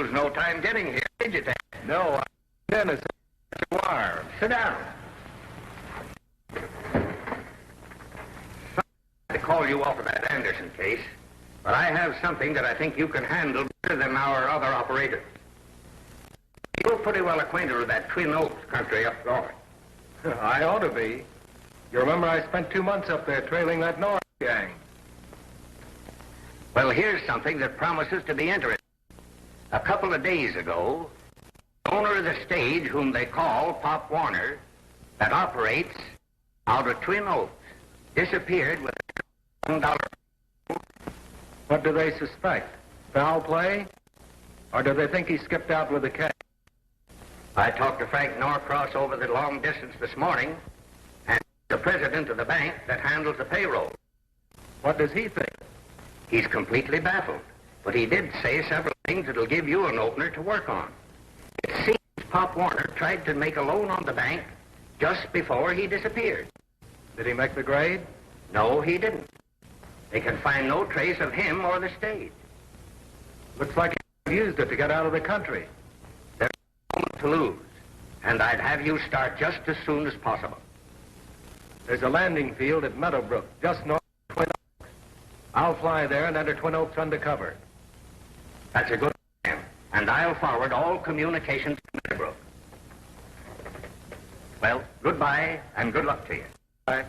lose no time getting here, did you, Ted? No, Dennis, you are. Sit down. Sorry to call you off of that Anderson case, but I have something that I think you can handle better than our other operators. You're pretty well acquainted with that Twin Oaks country up north. I ought to be. You remember I spent 2 months up there trailing that North gang. Well, here's something that promises to be interesting. A couple of days ago, the owner of the stage, whom they call Pop Warner, that operates out of Twin Oaks, disappeared with $1. What do they suspect? Foul play? Or do they think he skipped out with the cash? I talked to Frank Norcross over the long distance this morning, and the president of the bank that handles the payroll. What does he think? He's completely baffled, but he did say several things that'll give you an opener to work on. It seems Pop Warner tried to make a loan on the bank just before he disappeared. Did he make the grade? No, he didn't. They can find no trace of him or the stage. Looks like he used it to get out of the country. There's no moment to lose, and I'd have you start just as soon as possible. There's a landing field at Meadowbrook, just north of Twin Oaks. I'll fly there and enter Twin Oaks undercover. That's a good plan, and I'll forward all communications to Meadowbrook. Well, goodbye, and good luck to you. Bye.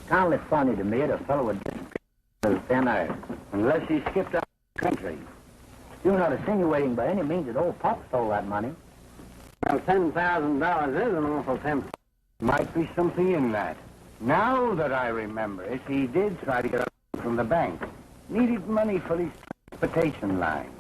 Kind of funny to me that a fellow would disappear those 10 hours, unless he skipped out of the country. You're not insinuating by any means that old Pop stole that money. Well, $10,000 is an awful tempting. Might be something in that. Now that I remember it, he did try to get up from the bank. Needed money for his transportation line.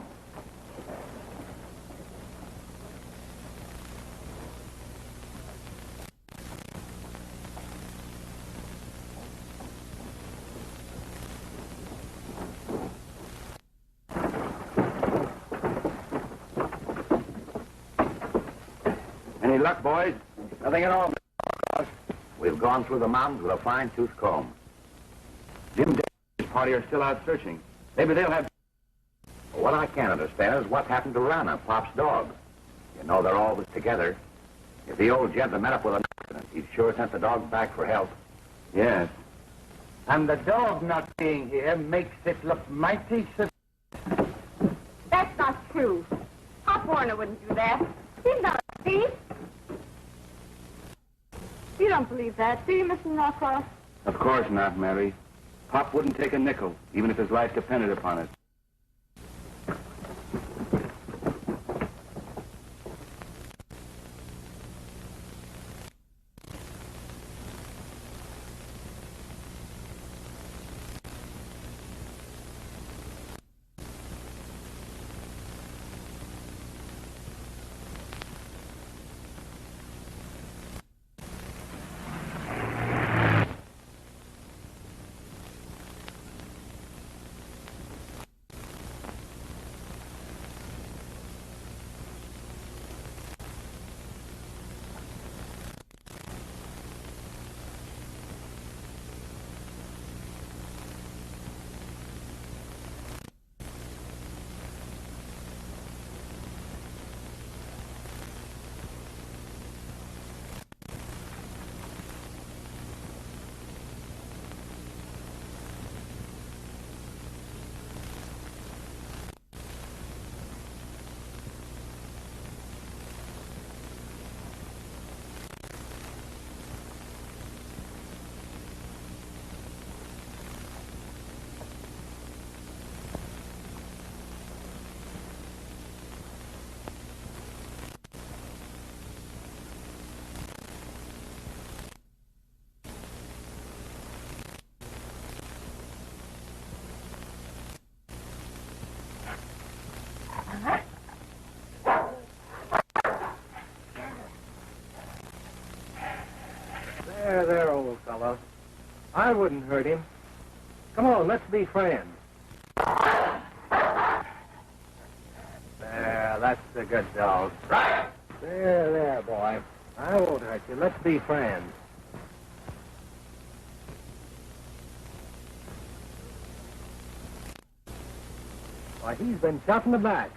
Any luck, boys? Nothing at all. We've gone through the mountains with a fine-tooth comb. Jim and his party are still out searching. Maybe they'll have... What I can't understand is what happened to Rana, Pop's dog. You know, they're always together. If the old gentleman met up with an accident, he'd sure sent the dog back for help. Yes. And the dog not being here makes it look mighty suspicious. That's not true. Pop Warner wouldn't do that. He's not a thief. You don't believe that, do you, Mr. Norcross? Of course not, Mary. Pop wouldn't take a nickel, even if his life depended upon it. I wouldn't hurt him. Come on, let's be friends. There, that's a good dog. Right. There, boy. I won't hurt you. Let's be friends. Why, he's been shot in the back.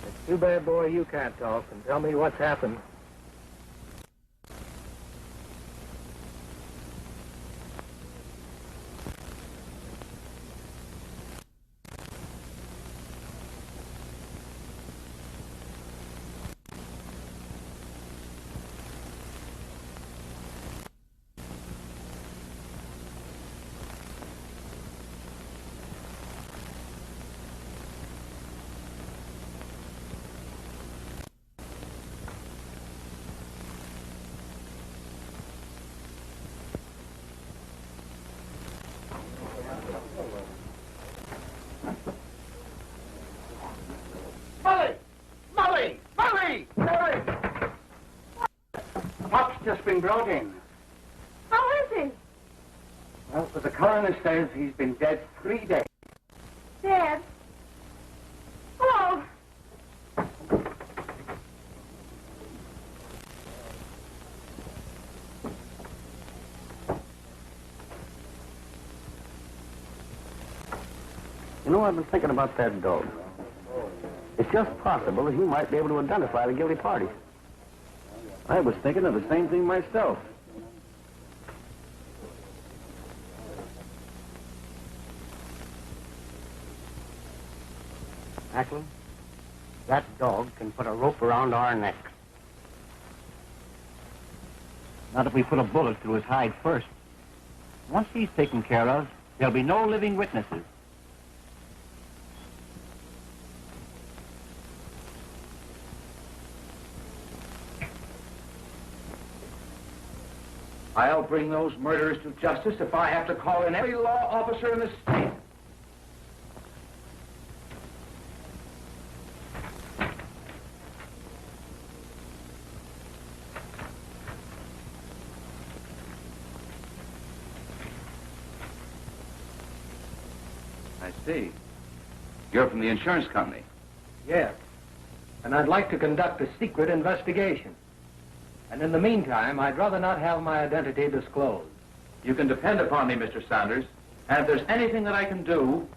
It's too bad, boy, you can't talk and tell me what's happened. Pop's just been brought in. How is he? Well, but the coroner says he's been dead 3 days. Dead? Oh, You know, I've been thinking about that dog. It's just possible that he might be able to identify the guilty parties. I was thinking of the same thing myself. Ackland, that dog can put a rope around our necks. Not if we put a bullet through his hide first. Once he's taken care of, there'll be no living witnesses. I'll bring those murderers to justice if I have to call in every law officer in the state. I see. You're from the insurance company. Yes. And I'd like to conduct a secret investigation. And in the meantime, I'd rather not have my identity disclosed. You can depend upon me, Mr. Saunders. And if there's anything that I can do...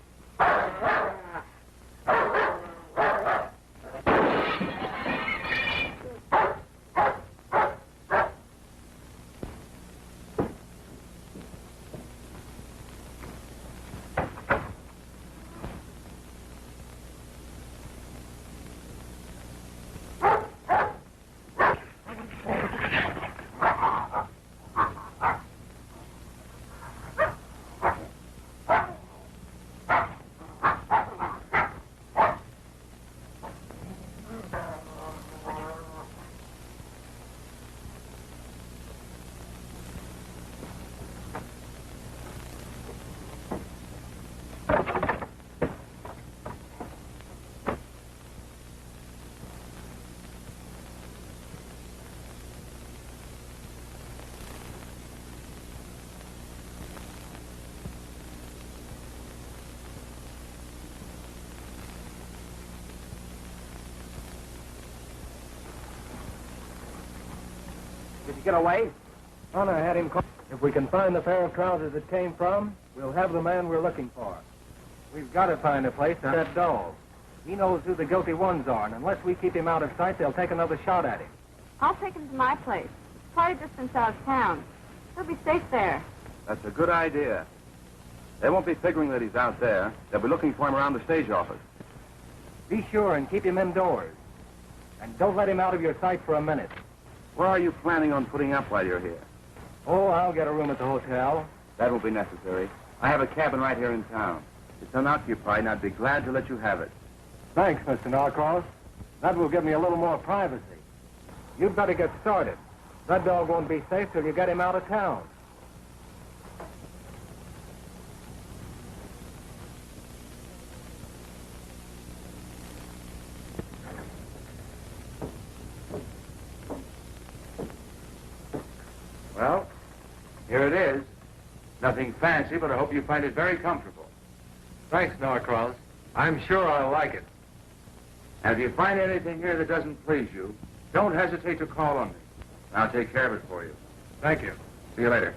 Did you get away? Honor had him caught. If we can find the pair of trousers it came from, we'll have the man we're looking for. We've got to find a place for that dog. He knows who the guilty ones are, and unless we keep him out of sight, they'll take another shot at him. I'll take him to my place. Quite a distance out of town. He'll be safe there. That's a good idea. They won't be figuring that he's out there. They'll be looking for him around the stage office. Be sure and keep him indoors. And don't let him out of your sight for a minute. Where are you planning on putting up while you're here? Oh, I'll get a room at the hotel. That won't be necessary. I have a cabin right here in town. It's unoccupied, and I'd be glad to let you have it. Thanks, Mr. Norcross. That will give me a little more privacy. You'd better get started. That dog won't be safe till you get him out of town. Here it is. Nothing fancy, but I hope you find it very comfortable. Thanks, Norcross. I'm sure I'll like it. And if you find anything here that doesn't please you, don't hesitate to call on me. I'll take care of it for you. Thank you. See you later.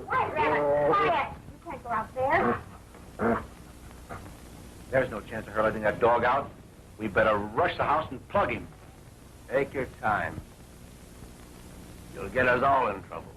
Quiet, Rabbit. Quiet. You can't go out there. There's no chance of her letting that dog out. We better rush the house and plug him. Take your time. You'll get us all in trouble.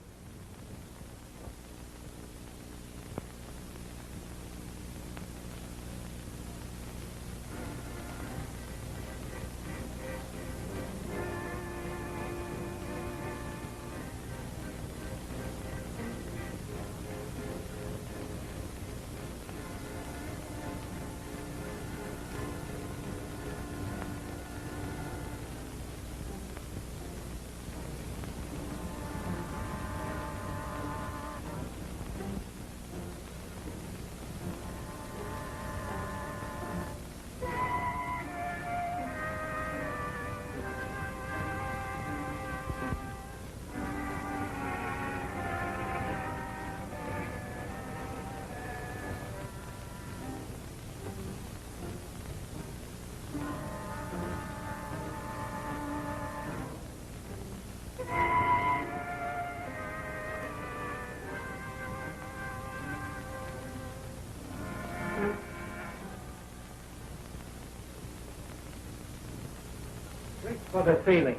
Reach for the ceiling.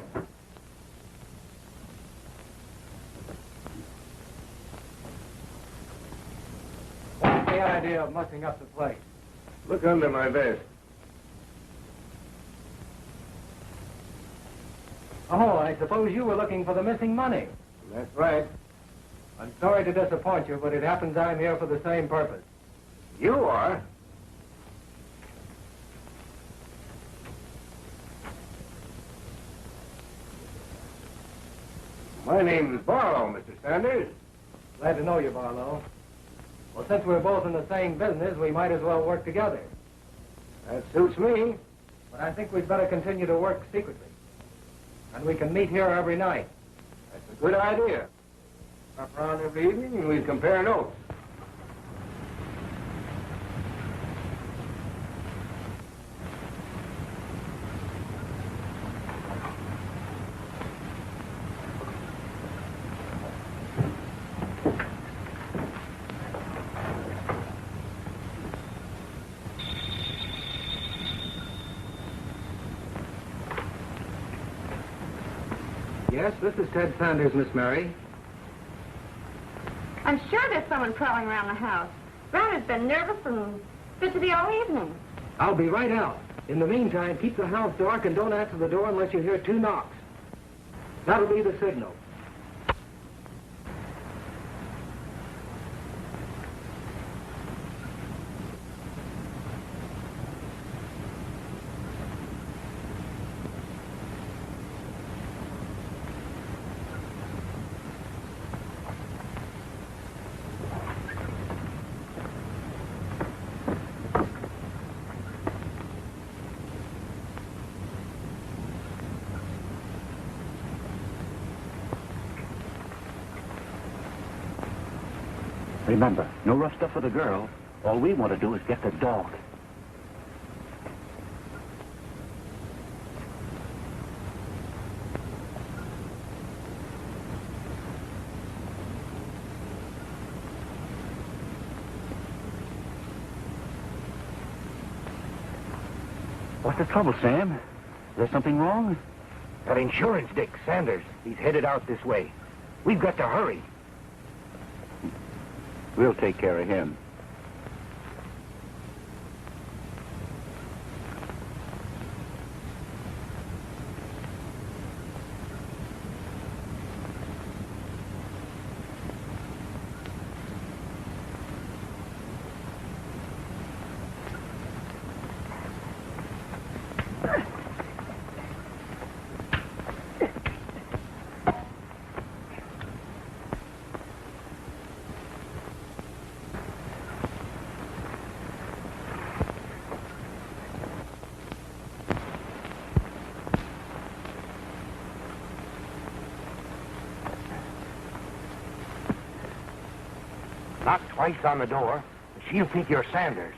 What's the idea of mussing up the place? Look under my vest. Oh, I suppose you were looking for the missing money. That's right. I'm sorry to disappoint you, but it happens I'm here for the same purpose. You are? My name is Barlow, Mr. Sanders. Glad to know you, Barlow. Well, since we're both in the same business, we might as well work together. That suits me. But I think we'd better continue to work secretly. And we can meet here every night. That's a good idea. Up around every evening and we compare notes. Yes, this is Ted Sanders, Miss Mary. I'm sure there's someone prowling around the house. Rabbit's been nervous and fidgety all evening. I'll be right out. In the meantime, keep the house dark and don't answer the door unless you hear 2 knocks. That'll be the signal. Remember, no rough stuff with the girl. All we want to do is get the dog. What's the trouble, Sam? Is there something wrong? That insurance dick, Sanders. He's headed out this way. We've got to hurry. We'll take care of him. Knock twice on the door, and she'll think you're Sanders.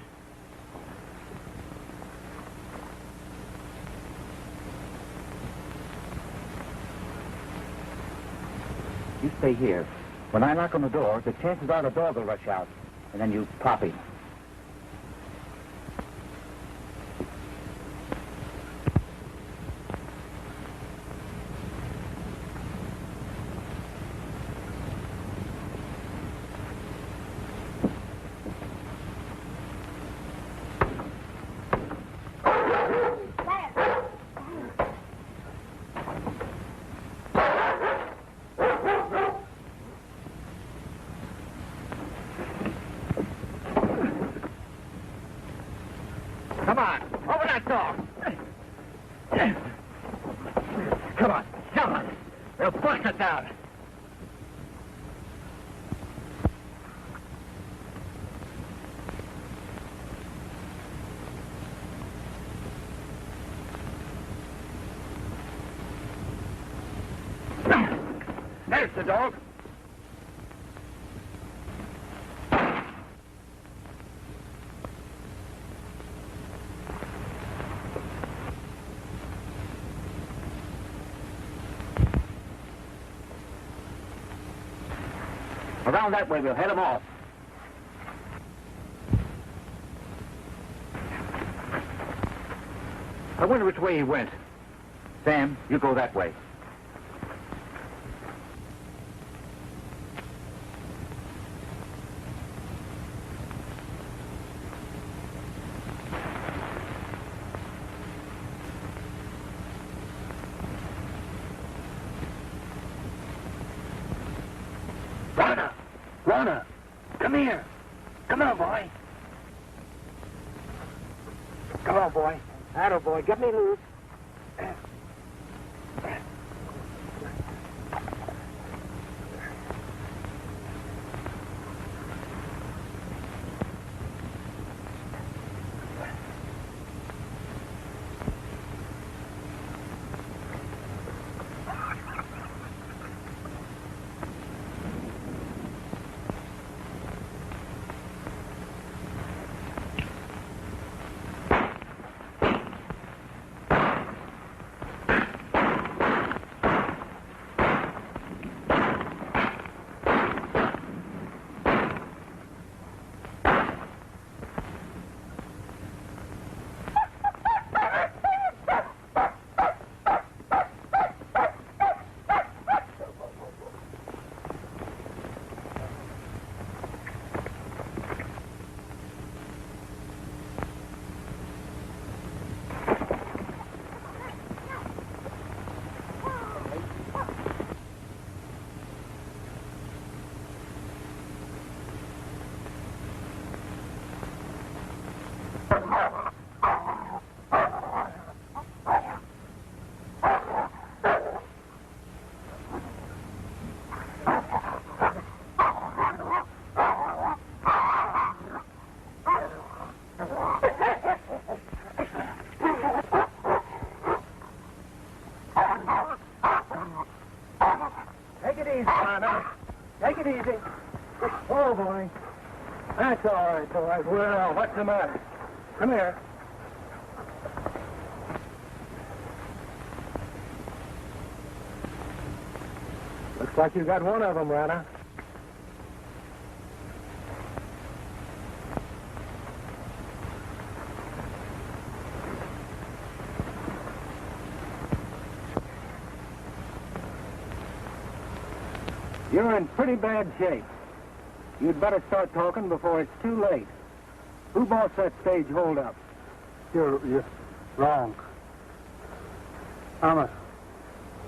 You stay here. When I knock on the door, the chances are the dog will rush out, and then you pop him. Come on, open that door. Come on, come on. We'll bust it down. There's the dog. Around that way, we'll head him off. I wonder which way he went. Sam, you go that way. Rana, come here. Come on, boy. Come on, boy. Atta boy, get me loose. Take it easy. Oh, boy. That's all right, boy. Well, what's the matter? Come here. Looks like you got one of them, Rana. You're in pretty bad shape. You'd better start talking before it's too late. Who boss that stage hold-up? You're wrong. I'm a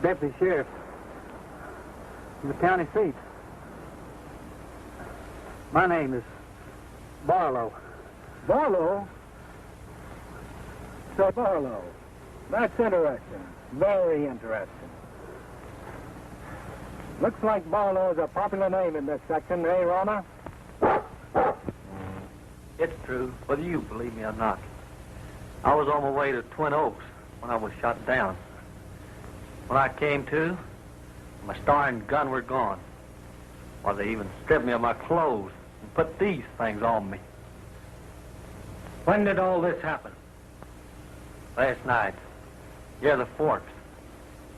deputy sheriff of the county seat. My name is Barlow. Barlow? So Barlow. That's interesting. Very interesting. Looks like Barlow is a popular name in this section, eh, Rana? It's true, whether you believe me or not. I was on my way to Twin Oaks when I was shot down. When I came to, my star and gun were gone. Well, they even stripped me of my clothes and put these things on me. When did all this happen? Last night, near the Forks.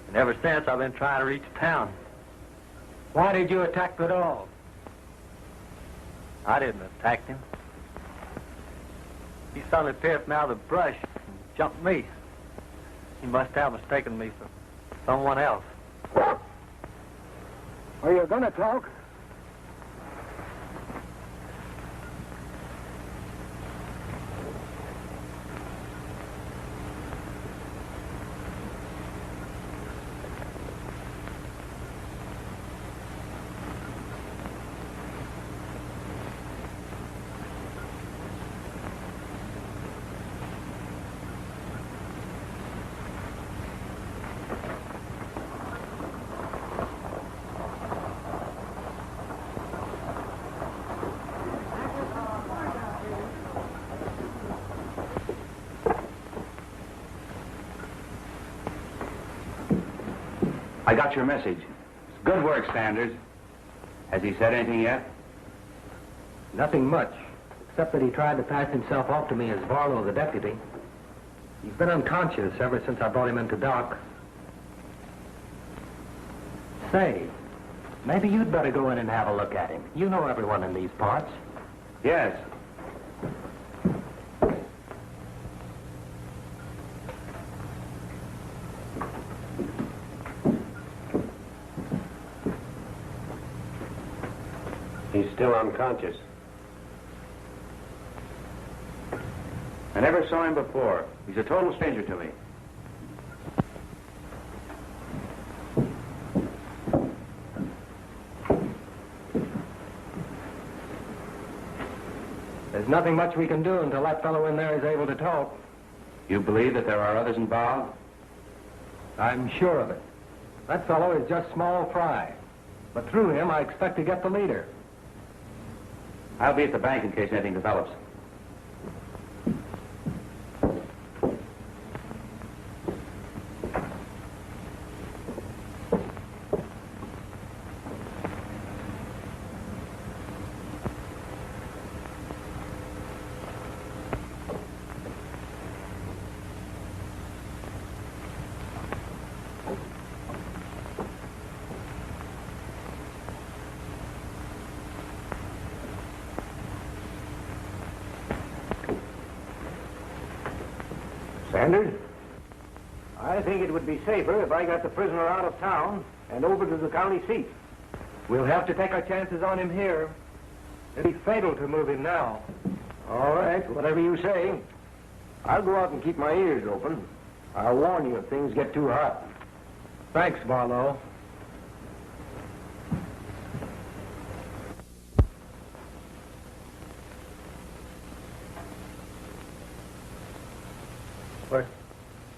And ever since, I've been trying to reach town. Why did you attack the dog? I didn't attack him. He suddenly appeared from out of the brush and jumped me. He must have mistaken me for someone else. Are you going to talk? I got your message. Good work, Sanders. Has he said anything yet? Nothing much, except that he tried to pass himself off to me as Barlow, the deputy. He's been unconscious ever since I brought him into dock. Say, maybe you'd better go in and have a look at him. You know everyone in these parts. Yes. He's still unconscious. I never saw him before. He's a total stranger to me. There's nothing much we can do until that fellow in there is able to talk. You believe that there are others involved? I'm sure of it. That fellow is just small fry. But through him, I expect to get the leader. I'll be at the bank in case anything develops. Sanders? I think it would be safer if I got the prisoner out of town and over to the county seat. We'll have to take our chances on him here. It'd be fatal to move him now. All right, whatever you say. I'll go out and keep my ears open. I'll warn you if things get too hot. Thanks, Barlow.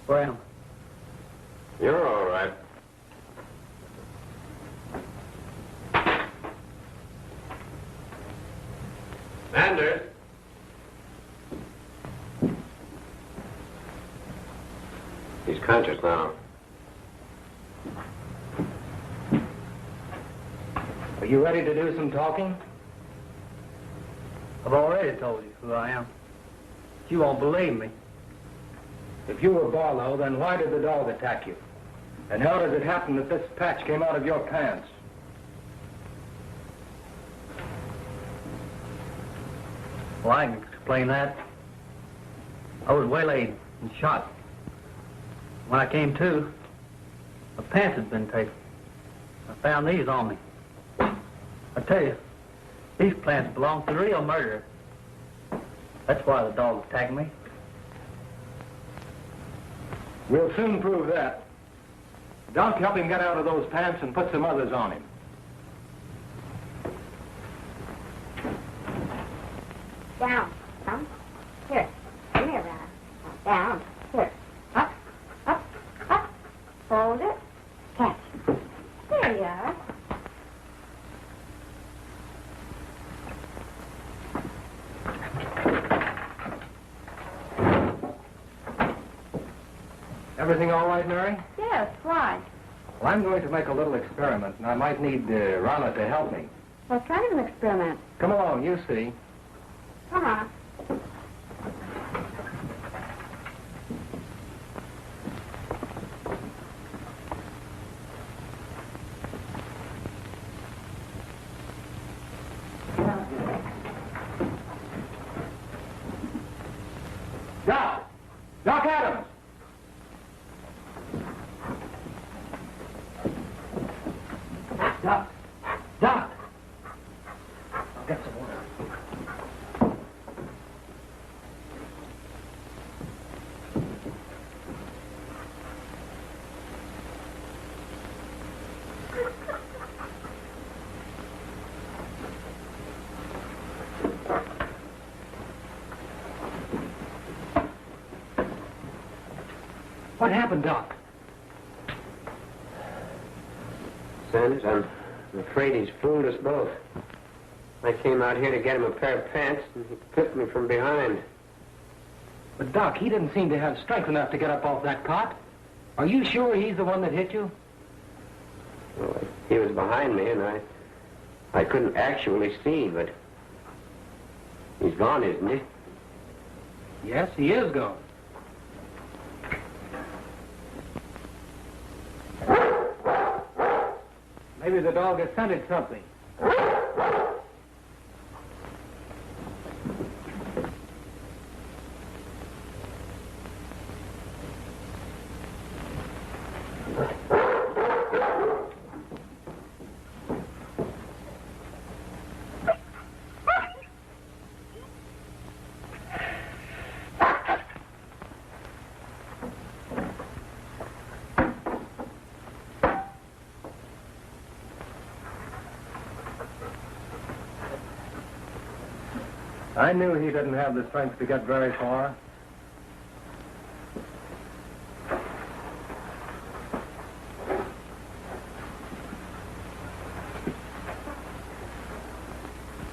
Where am I? You're all right. Sanders? He's conscious now. Are you ready to do some talking? I've already told you who I am. But you won't believe me. If you were Barlow, then why did the dog attack you? And how does it happen that this patch came out of your pants? Well, I can explain that. I was waylaid and shot. When I came to, my pants had been taken. I found these on me. I tell you, these plants belong to the real murderer. That's why the dog attacked me. We'll soon prove that. Doc, help him get out of those pants and put some others on him. Down. Down. Here. Come here, Rana. Down. Here. Up. Up. Up. Hold it. Catch. There you are. Everything all right, Mary? Yes, why? Well, I'm going to make a little experiment, and I might need Rana to help me. What kind of an experiment? Come along, you see. Come on. Doc! Doc Adams! Doc! Doc! I'll get some water. What happened, Doc? Sanders, I'm afraid he's fooled us both. I came out here to get him a pair of pants, and he clipped me from behind. But, Doc, he didn't seem to have strength enough to get up off that cot. Are you sure he's the one that hit you? Well, he was behind me, and I couldn't actually see, but he's gone, isn't he? Yes, he is gone. Maybe the dog has scented something. I knew he didn't have the strength to get very far.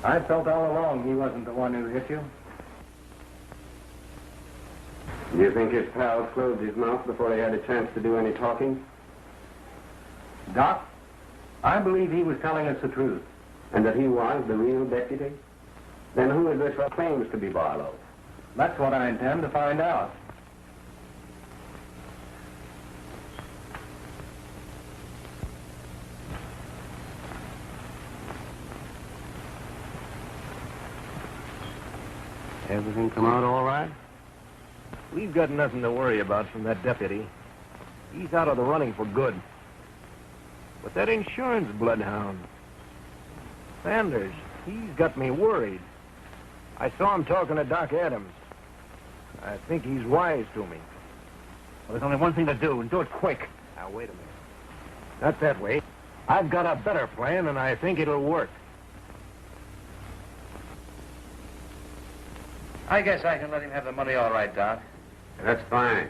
I felt all along he wasn't the one who hit you. Do you think his pals closed his mouth before he had a chance to do any talking? Doc, I believe he was telling us the truth. And that he was the real deputy? Then who is this who claims to be Barlow? That's what I intend to find out. Everything come out all right? We've got nothing to worry about from that deputy. He's out of the running for good. But that insurance bloodhound, Sanders, he's got me worried. I saw him talking to Doc Adams. I think he's wise to me. Well, there's only one thing to do, and do it quick. Now, wait a minute. Not that way. I've got a better plan, and I think it'll work. I guess I can let him have the money all right, Doc. That's fine.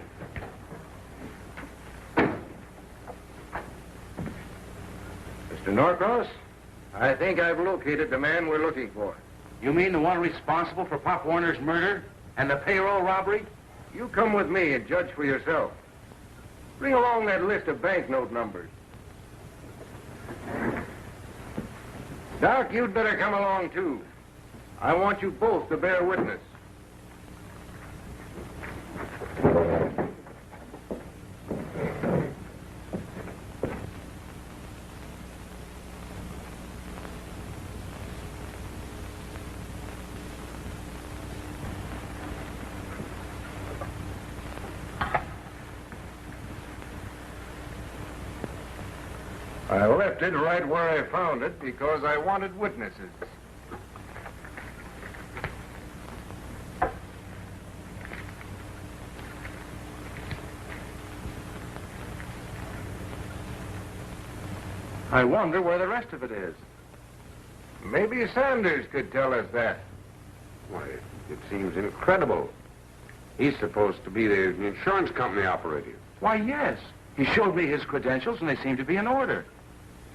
Mr. Norcross, I think I've located the man we're looking for. You mean the one responsible for Pop Warner's murder and the payroll robbery? You come with me and judge for yourself. Bring along that list of banknote numbers. Doc, you'd better come along, too. I want you both to bear witness. I left it right where I found it because I wanted witnesses. I wonder where the rest of it is. Maybe Sanders could tell us that. Why, it seems incredible. He's supposed to be the insurance company operator. Why, yes. He showed me his credentials, and they seem to be in order.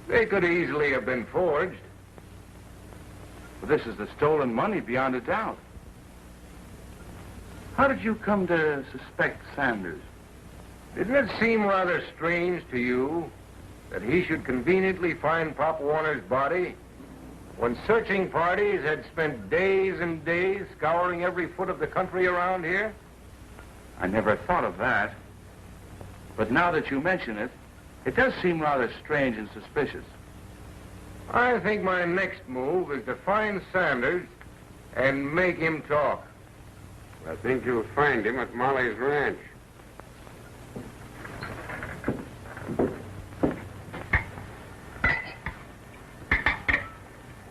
They could easily have been forged. But this is the stolen money, beyond a doubt. How did you come to suspect Sanders? Didn't it seem rather strange to you that he should conveniently find Pop Warner's body When searching parties had spent days and days scouring every foot of the country around here? I never thought of that. But now that you mention it, it does seem rather strange and suspicious. I think my next move is to find Sanders and make him talk. I think you'll find him at Molly's ranch.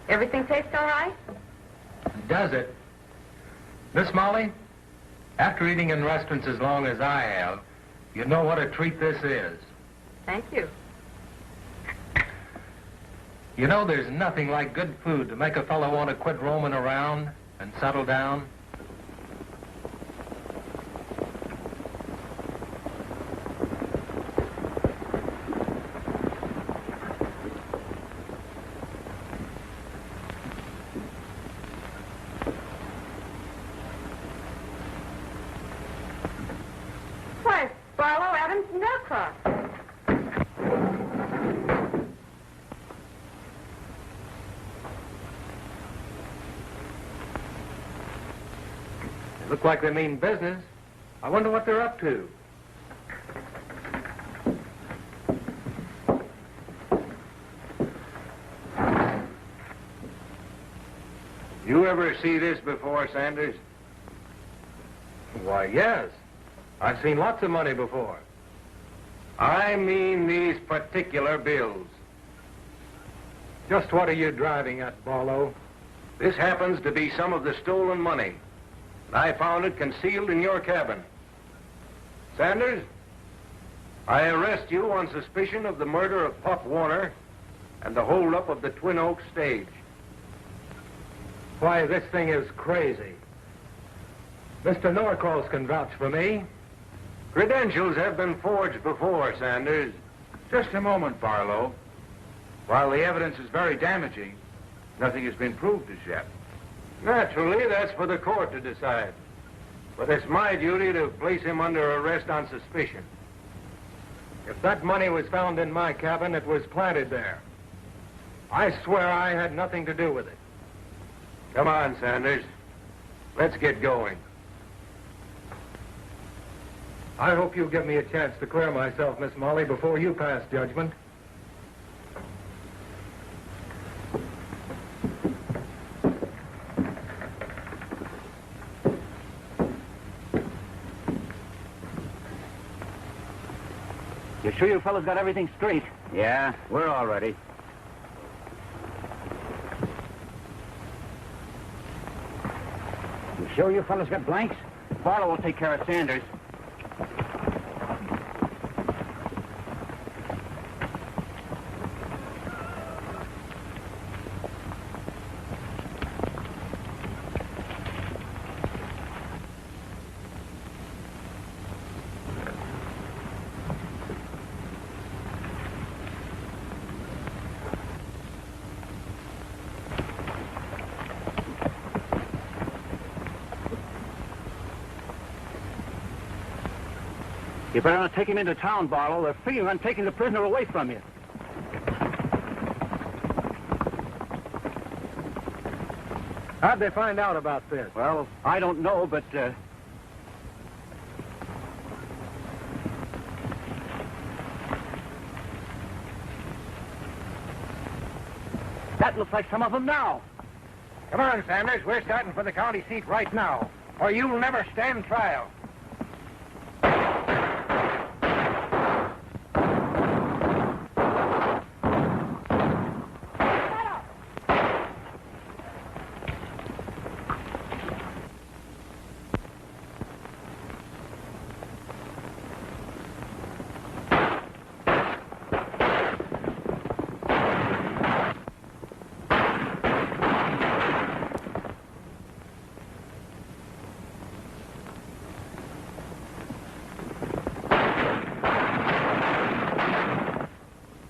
Everything tastes all right? Does it? Miss Molly, after eating in restaurants as long as I have, you know what a treat this is. Thank you. You know, there's nothing like good food to make a fellow want to quit roaming around and settle down. Why, Barlow, Adams, and Delcross. They look like they mean business. I wonder what they're up to. You ever see this before, Sanders? Why, yes. I've seen lots of money before. I mean these particular bills. Just what are you driving at, Barlow? This happens to be some of the stolen money. I found it concealed in your cabin. Sanders, I arrest you on suspicion of the murder of Pop Warner and the holdup of the Twin Oaks stage. Why, this thing is crazy. Mr. Norcross can vouch for me. Credentials have been forged before, Sanders. Just a moment, Barlow. While the evidence is very damaging, nothing has been proved as yet. Naturally, that's for the court to decide. But it's my duty to place him under arrest on suspicion. If that money was found in my cabin, it was planted there. I swear I had nothing to do with it. Come on, Sanders. Let's get going. I hope you'll give me a chance to clear myself, Miss Molly, before you pass judgment. You sure you fellas got everything straight? Yeah, we're all ready. You sure you fellas got blanks? Barlow will take care of Sanders. You better not take him into town, Barlow. They're figuring on taking the prisoner away from you. How'd they find out about this? Well, I don't know, but, that looks like some of them now. Come on, Sanders. We're starting for the county seat right now, or you'll never stand trial.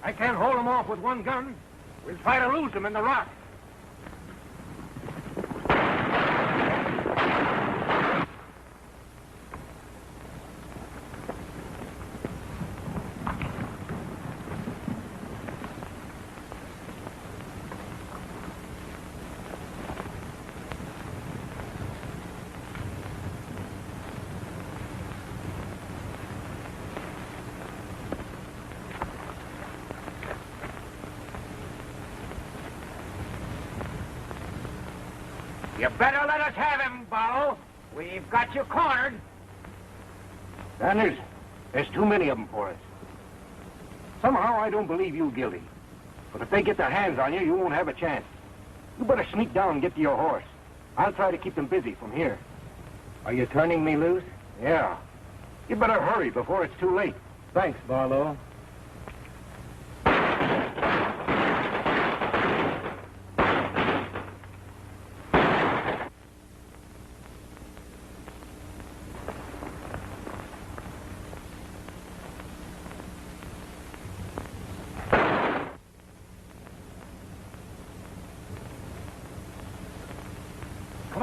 I can't hold them off with one gun. We'll try to lose them in the rock. You better let us have him, Barlow. We've got you cornered. Sanders, there's too many of them for us. Somehow I don't believe you guilty. But if they get their hands on you, you won't have a chance. You better sneak down and get to your horse. I'll try to keep them busy from here. Are you turning me loose? Yeah. You better hurry before it's too late. Thanks, Barlow.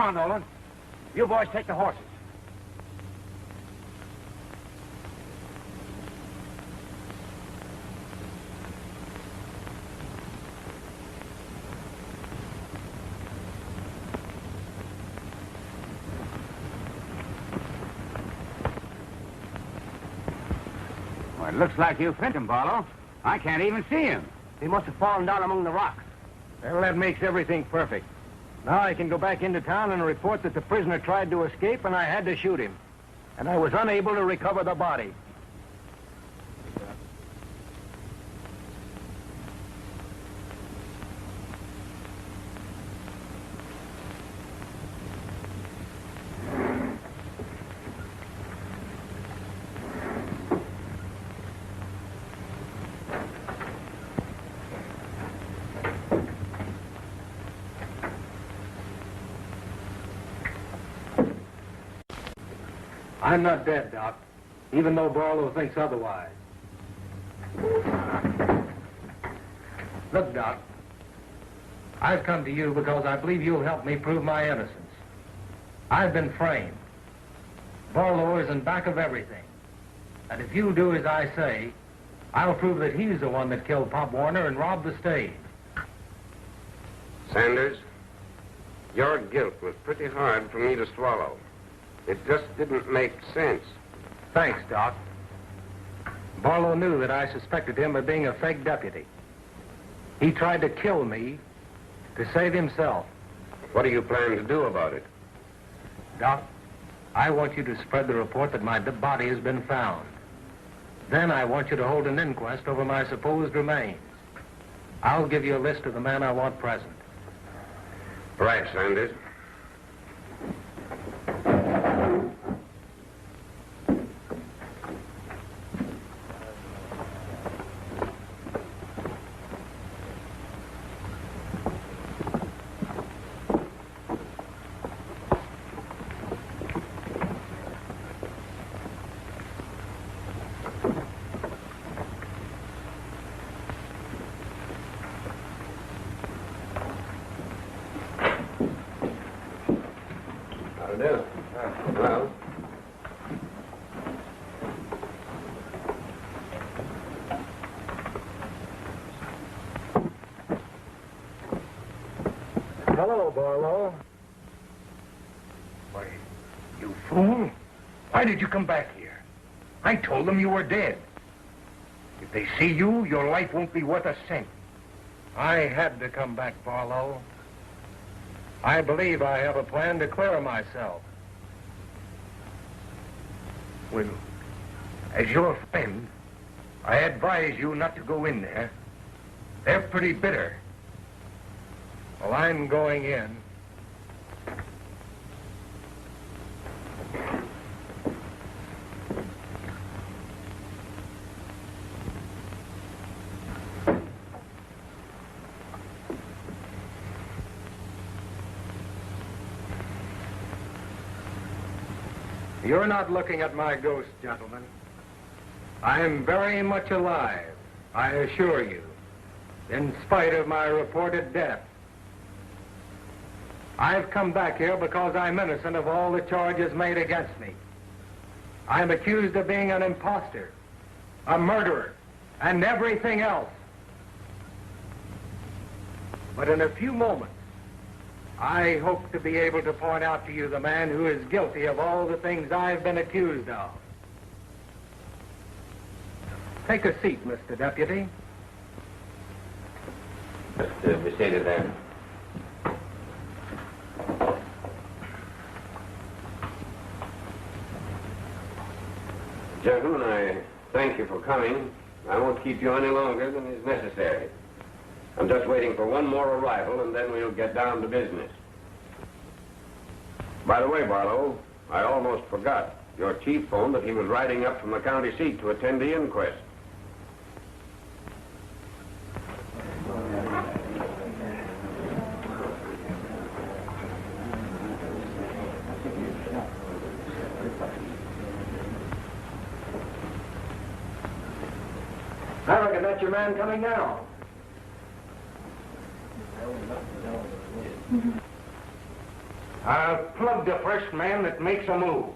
Come on, Nolan. You boys take the horses. Well, it looks like you hit him, Barlow. I can't even see him. He must have fallen down among the rocks. Well, that makes everything perfect. Now I can go back into town and report that the prisoner tried to escape and I had to shoot him. And I was unable to recover the body. I'm not dead, Doc, even though Barlow thinks otherwise. Look, Doc, I've come to you because I believe you'll help me prove my innocence. I've been framed. Barlow is in back of everything. And if you'll do as I say, I'll prove that he's the one that killed Pop Warner and robbed the stage. Sanders, your guilt was pretty hard for me to swallow. It just didn't make sense. Thanks, Doc. Barlow knew that I suspected him of being a fake deputy. He tried to kill me to save himself. What do you plan to do about it? Doc, I want you to spread the report that my body has been found. Then I want you to hold an inquest over my supposed remains. I'll give you a list of the men I want present. Right, Sanders. Well, Hello, Barlow. Why, you fool. Why did you come back here? I told them you were dead. If they see you, your life won't be worth a cent. I had to come back, Barlow. I believe I have a plan to clear myself. Well, as your friend, I advise you not to go in there. They're pretty bitter. Well, I'm going in. You're not looking at my ghost, gentlemen. I am very much alive, I assure you, in spite of my reported death. I've come back here because I'm innocent of all the charges made against me. I'm accused of being an imposter, a murderer, and everything else. But in a few moments, I hope to be able to point out to you the man who is guilty of all the things I've been accused of. Take a seat, Mr. Deputy. Just be seated there. you for coming. I won't keep you any longer than is necessary. I'm just waiting for one more arrival, and then we'll get down to business. By the way, Barlow, I almost forgot. Your chief phoned that he was riding up from the county seat to attend the inquest. I reckon that's your man coming now. I'll plug the first man that makes a move.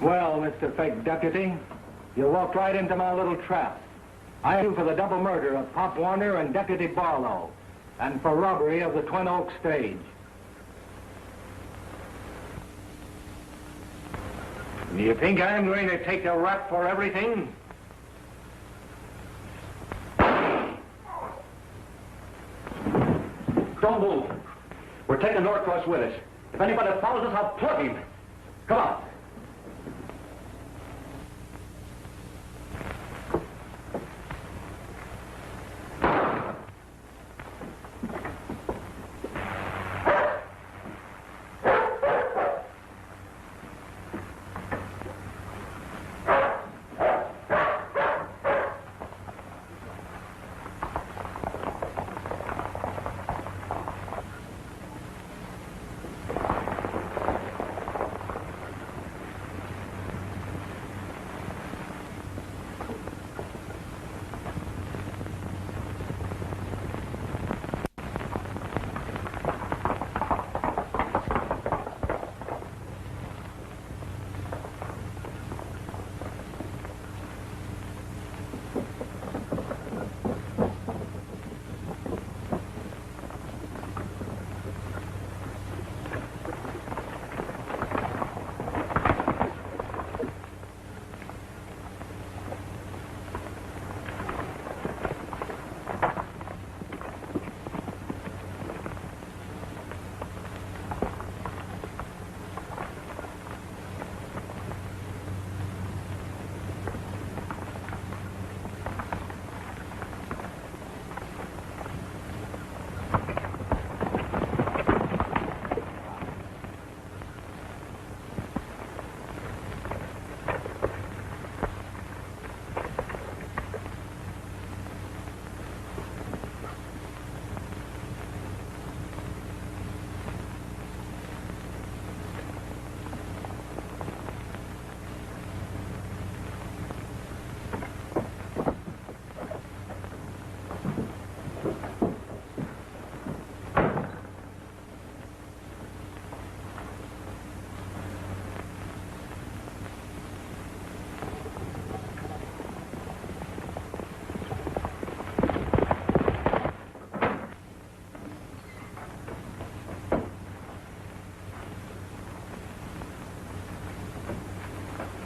Well, Mr. Fake Deputy, you walked right into my little trap. I am for the double murder of Pop Warner and Deputy Barlow, and for robbery of the Twin Oaks stage. Do you think I'm going to take a rap for everything? Don't move. We're taking Norcross with us. If anybody follows us, I'll plug him. Come on.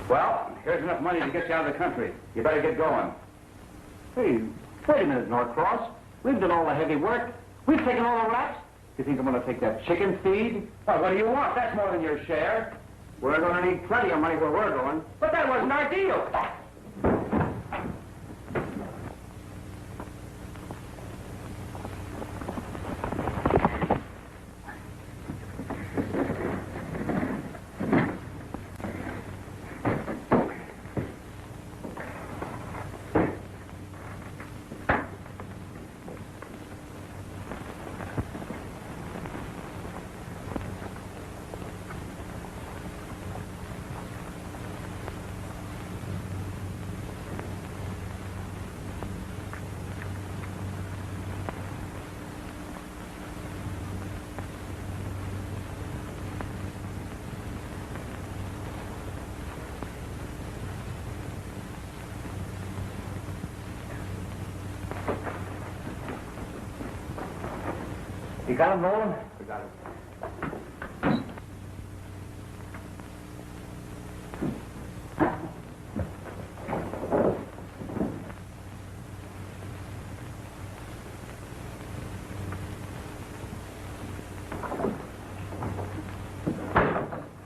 Well, here's enough money to get you out of the country. You better get going. Hey, wait a minute, Norcross. We've done all the heavy work. We've taken all the raps. You think I'm going to take that chicken feed? Well, what do you want? That's more than your share. We're going to need plenty of money where we're going. But that wasn't our deal. You got him, Nolan? We got it.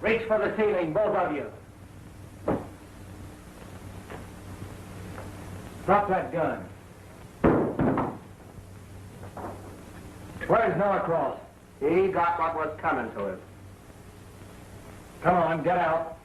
Reach for the ceiling, both of you. Drop that gun. Where's Norcross? He got what was coming to him. Come on, get out.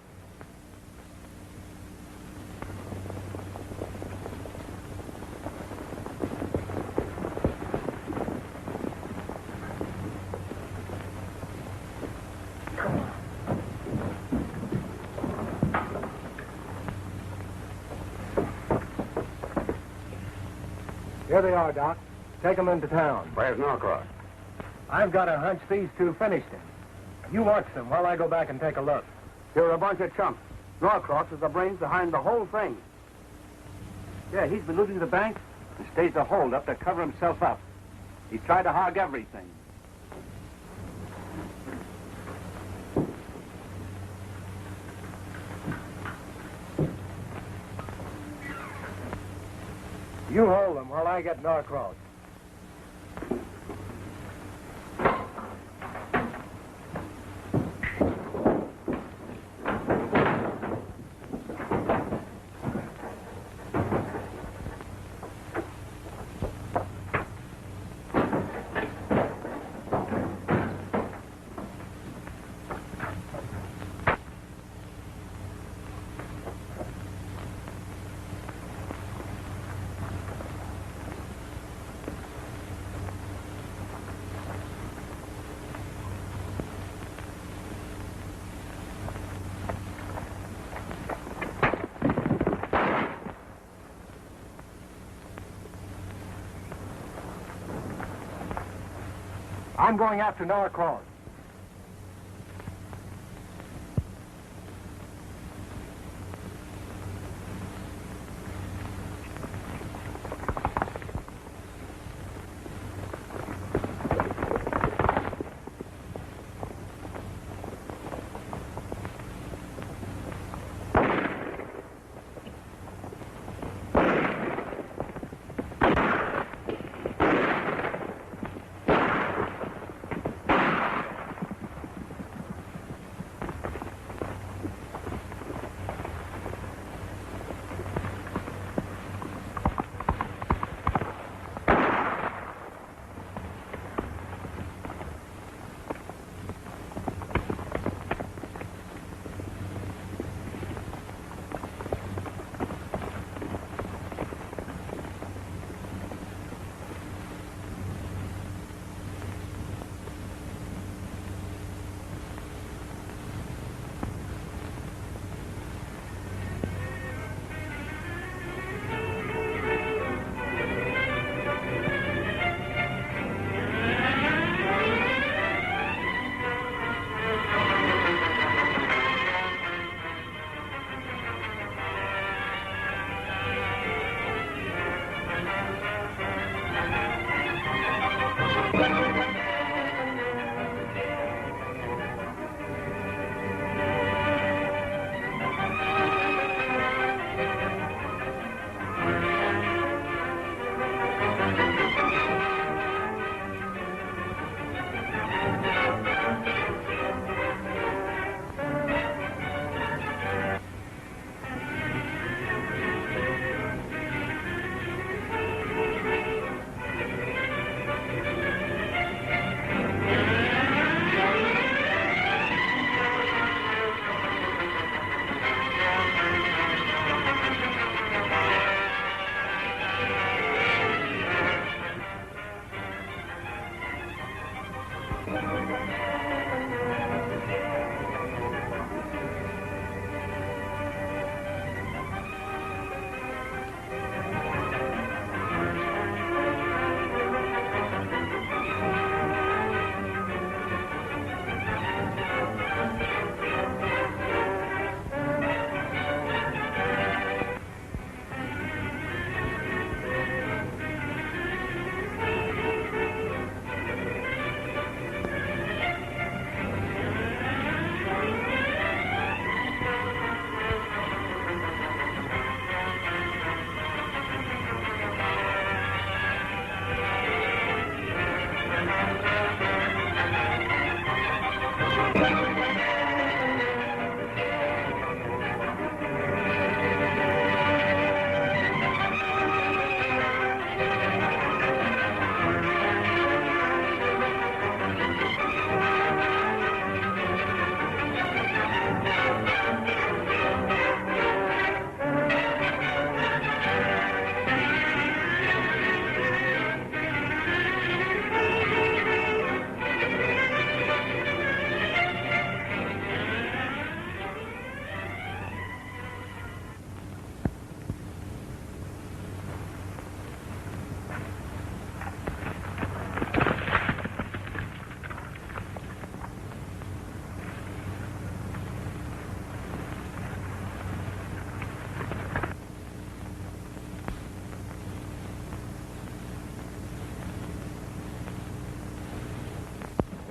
Here they are, Doc. Take them into town. Where's Norcross? I've got a hunch these two finished him. You watch them while I go back and take a look. You're a bunch of chumps. Norcross is the brains behind the whole thing. Yeah, he's been looting the bank and staged a hold-up to cover himself up. He tried to hog everything. You hold them while I get Norcross. I'm going after Norcross.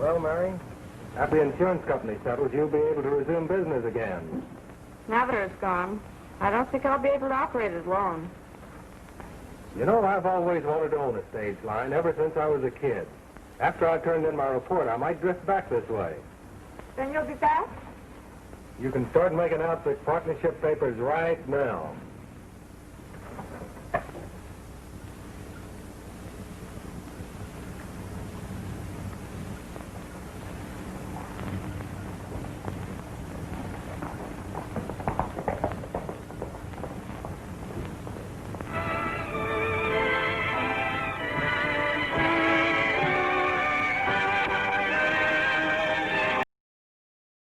Well, Mary, after the insurance company settles, you'll be able to resume business again. Now that it's gone, I don't think I'll be able to operate it alone. You know, I've always wanted to own a stage line ever since I was a kid. After I turned in my report, I might drift back this way. Then you'll be back? You can start making out the partnership papers right now.